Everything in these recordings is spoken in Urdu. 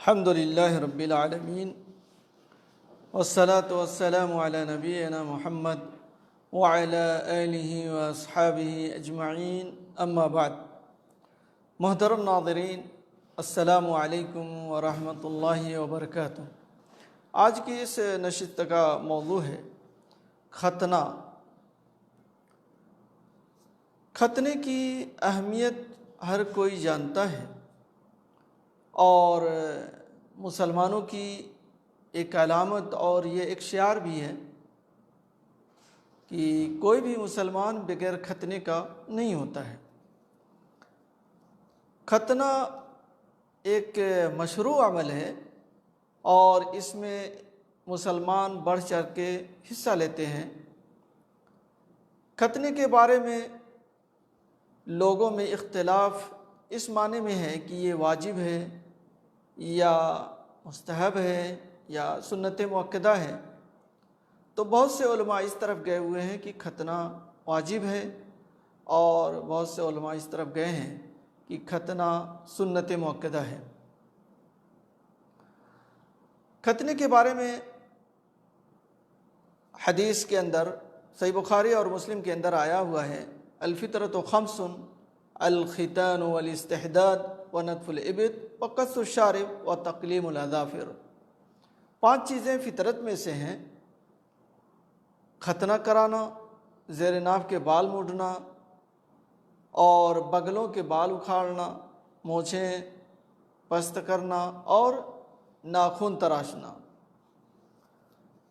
الحمد لله رب العالمين والصلاة والسلام على نبينا محمد وعلى آله وأصحابه أجمعين اما بعد۔ محترم ناظرین، السلام علیکم ورحمۃ اللہ وبرکاتہ۔ آج کی اس نشست کا موضوع ہے ختنہ۔ ختنے کی اہمیت ہر کوئی جانتا ہے، اور مسلمانوں کی ایک علامت اور یہ ایک شعار بھی ہے کہ کوئی بھی مسلمان بغیر ختنے کا نہیں ہوتا ہے۔ ختنہ ایک مشروع عمل ہے اور اس میں مسلمان بڑھ چڑھ کے حصہ لیتے ہیں۔ ختنے کے بارے میں لوگوں میں اختلاف اس معنی میں ہے کہ یہ واجب ہے یا مستحب ہے یا سنت مؤکدہ ہے۔ تو بہت سے علماء اس طرف گئے ہوئے ہیں کہ ختنہ واجب ہے، اور بہت سے علماء اس طرف گئے ہیں کہ ختنہ سنت مؤکدہ ہے۔ ختنے کے بارے میں حدیث کے اندر صحیح بخاری اور مسلم کے اندر آیا ہوا ہے، الفطرۃ خمس، الختان والاستحداد ونتف الابط وقص الشارب وتقلیم الاظافر۔ 5 چیزیں فطرت میں سے ہیں: ختنہ کرانا، زیر ناف کے بال مونڈنا، اور بغلوں کے بال اکھاڑنا، مونچھیں پست کرنا اور ناخن تراشنا۔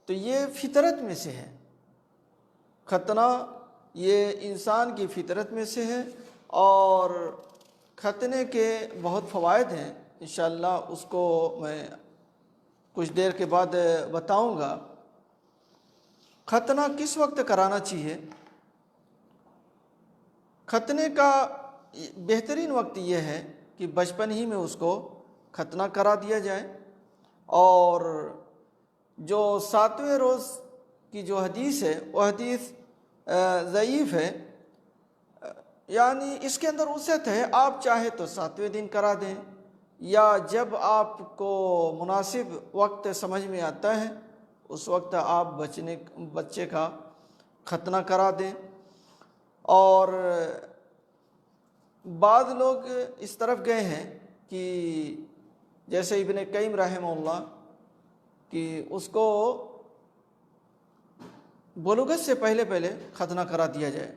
تو یہ فطرت میں سے ہے۔ ختنہ یہ انسان کی فطرت میں سے ہے، اور ختنے کے بہت فوائد ہیں، انشاءاللہ اس کو میں کچھ دیر کے بعد بتاؤں گا۔ ختنہ کس وقت کرانا چاہیے؟ ختنے کا بہترین وقت یہ ہے کہ بچپن ہی میں اس کو ختنہ کرا دیا جائے، اور جو 7ویں روز کی جو حدیث ہے وہ حدیث ضعیف ہے، یعنی اس کے اندر وسعت ہے، آپ چاہے تو 7ویں دن کرا دیں، یا جب آپ کو مناسب وقت سمجھ میں آتا ہے اس وقت آپ بچے کا ختنہ کرا دیں۔ اور بعض لوگ اس طرف گئے ہیں کہ جیسے ابن قیم رحمہ اللہ کہ اس کو بلوغت سے پہلے ختنہ کرا دیا جائے،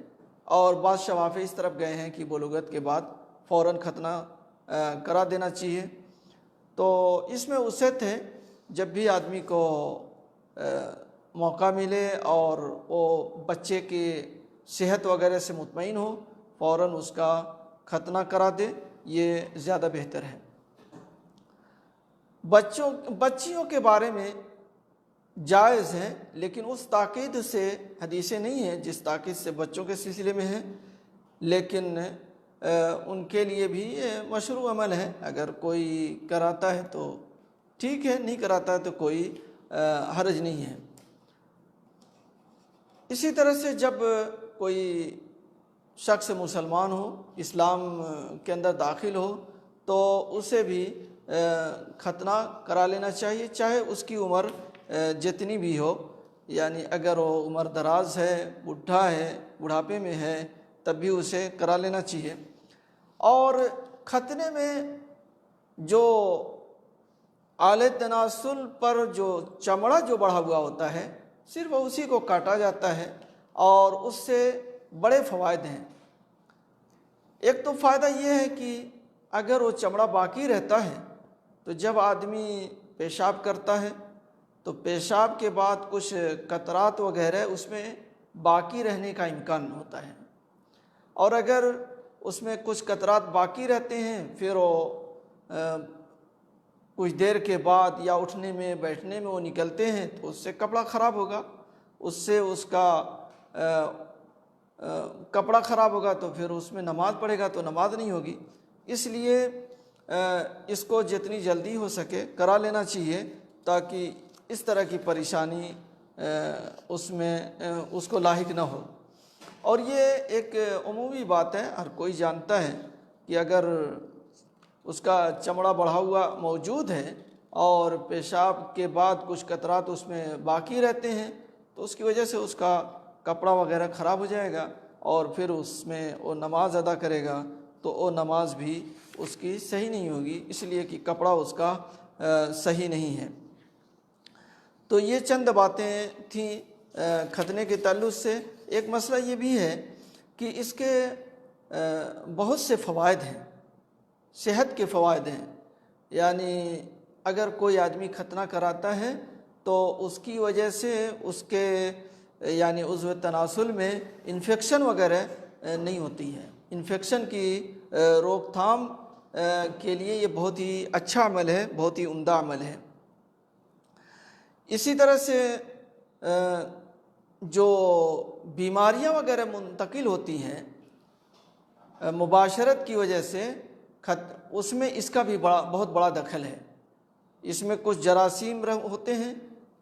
اور بعض شوافی اس طرف گئے ہیں کہ بلوغت کے بعد فوراً ختنہ کرا دینا چاہیے۔ تو اس میں وسعت ہے، جب بھی آدمی کو موقع ملے اور وہ بچے کی صحت وغیرہ سے مطمئن ہو، فوراً اس کا ختنہ کرا دے، یہ زیادہ بہتر ہے۔ بچیوں کے بارے میں جائز ہے، لیکن اس تاکید سے حدیثیں نہیں ہیں جس تاکید سے بچوں کے سلسلے میں ہے، لیکن ان کے لیے بھی مشروع عمل ہے۔ اگر کوئی کراتا ہے تو ٹھیک ہے، نہیں کراتا ہے تو کوئی حرج نہیں ہے۔ اسی طرح سے جب کوئی شخص مسلمان ہو، اسلام کے اندر داخل ہو، تو اسے بھی ختنہ کرا لینا چاہیے، چاہے اس کی عمر جتنی بھی ہو، یعنی اگر وہ عمر دراز ہے، بوڑھا ہے، بڑھاپے میں ہے، تب بھی اسے کرا لینا چاہیے۔ اور ختنے میں جو آلِ تناسل پر جو چمڑا جو بڑھا ہوا ہوتا ہے، صرف اسی کو کاٹا جاتا ہے، اور اس سے بڑے فوائد ہیں۔ ایک تو فائدہ یہ ہے کہ اگر وہ چمڑا باقی رہتا ہے تو جب آدمی پیشاب کرتا ہے تو پیشاب کے بعد کچھ قطرات وغیرہ اس میں باقی رہنے کا امکان ہوتا ہے، اور اگر اس میں کچھ قطرات باقی رہتے ہیں، پھر وہ کچھ دیر کے بعد یا اٹھنے میں بیٹھنے میں وہ نکلتے ہیں، تو اس سے کپڑا خراب ہوگا، اس سے اس کا کپڑا خراب ہوگا، تو پھر اس میں نماز پڑھے گا تو نماز نہیں ہوگی۔ اس لیے اس کو جتنی جلدی ہو سکے کرا لینا چاہیے، تاکہ اس طرح کی پریشانی اس کو لاحق نہ ہو۔ اور یہ ایک عمومی بات ہے، ہر کوئی جانتا ہے کہ اگر اس کا چمڑا بڑھا ہوا موجود ہے اور پیشاب کے بعد کچھ قطرات اس میں باقی رہتے ہیں تو اس کی وجہ سے اس کا کپڑا وغیرہ خراب ہو جائے گا اور پھر اس میں وہ نماز ادا کرے گا تو وہ نماز بھی اس کی صحیح نہیں ہوگی، اس لیے کہ کپڑا اس کا صحیح نہیں ہے۔ تو یہ چند باتیں تھیں ختنے کے تعلق سے۔ ایک مسئلہ یہ بھی ہے کہ اس کے بہت سے فوائد ہیں، صحت کے فوائد ہیں، یعنی اگر کوئی آدمی ختنہ کراتا ہے تو اس کی وجہ سے اس کے یعنی عضو تناسل میں انفیکشن وغیرہ نہیں ہوتی ہے۔ انفیکشن کی روک تھام کے لیے یہ بہت ہی اچھا عمل ہے، بہت ہی عمدہ عمل ہے۔ اسی طرح سے جو بیماریاں وغیرہ منتقل ہوتی ہیں مباشرت کی وجہ سے، اس میں اس کا بھی بہت بڑا دخل ہے۔ اس میں کچھ جراثیم ہوتے ہیں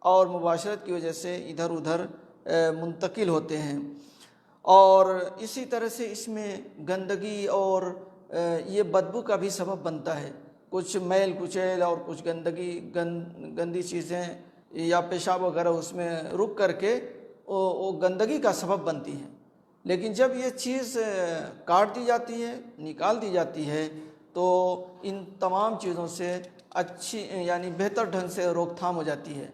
اور مباشرت کی وجہ سے ادھر ادھر منتقل ہوتے ہیں، اور اسی طرح سے اس میں گندگی اور یہ بدبو کا بھی سبب بنتا ہے۔ کچھ میل کچیل اور کچھ گندی چیزیں یا پیشاب وغیرہ اس میں رک کر کے وہ گندگی کا سبب بنتی ہیں، لیکن جب یہ چیز کاٹ دی جاتی ہے، نکال دی جاتی ہے، تو ان تمام چیزوں سے اچھی یعنی بہتر ڈھنگ سے روک تھام ہو جاتی ہے،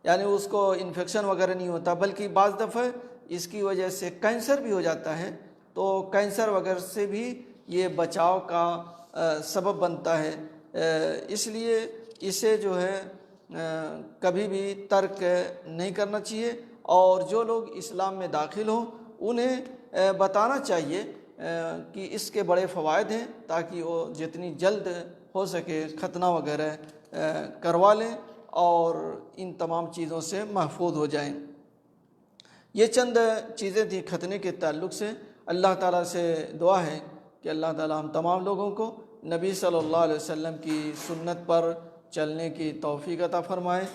یعنی اس کو انفیکشن وغیرہ نہیں ہوتا، بلکہ بعض دفعہ اس کی وجہ سے کینسر بھی ہو جاتا ہے، تو کینسر وغیرہ سے بھی یہ بچاؤ کا سبب بنتا ہے۔ اس لیے اسے جو ہے کبھی بھی ترک نہیں کرنا چاہیے، اور جو لوگ اسلام میں داخل ہوں انہیں بتانا چاہیے کہ اس کے بڑے فوائد ہیں، تاکہ وہ جتنی جلد ہو سکے ختنہ وغیرہ کروا لیں اور ان تمام چیزوں سے محفوظ ہو جائیں۔ یہ چند چیزیں تھیں ختنے کے تعلق سے۔ اللہ تعالیٰ سے دعا ہے کہ اللہ تعالیٰ ہم تمام لوگوں کو نبی صلی اللہ علیہ وسلم کی سنت پر چلنے کی توفیق عطا فرمائے،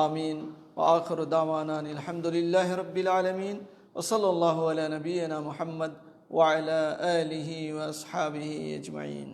آمین۔ وآخر دعوانا الحمد للہ رب العالمین، وصلی اللہ علی نبینا محمد وعلی آلہ واصحابہ اجمعین۔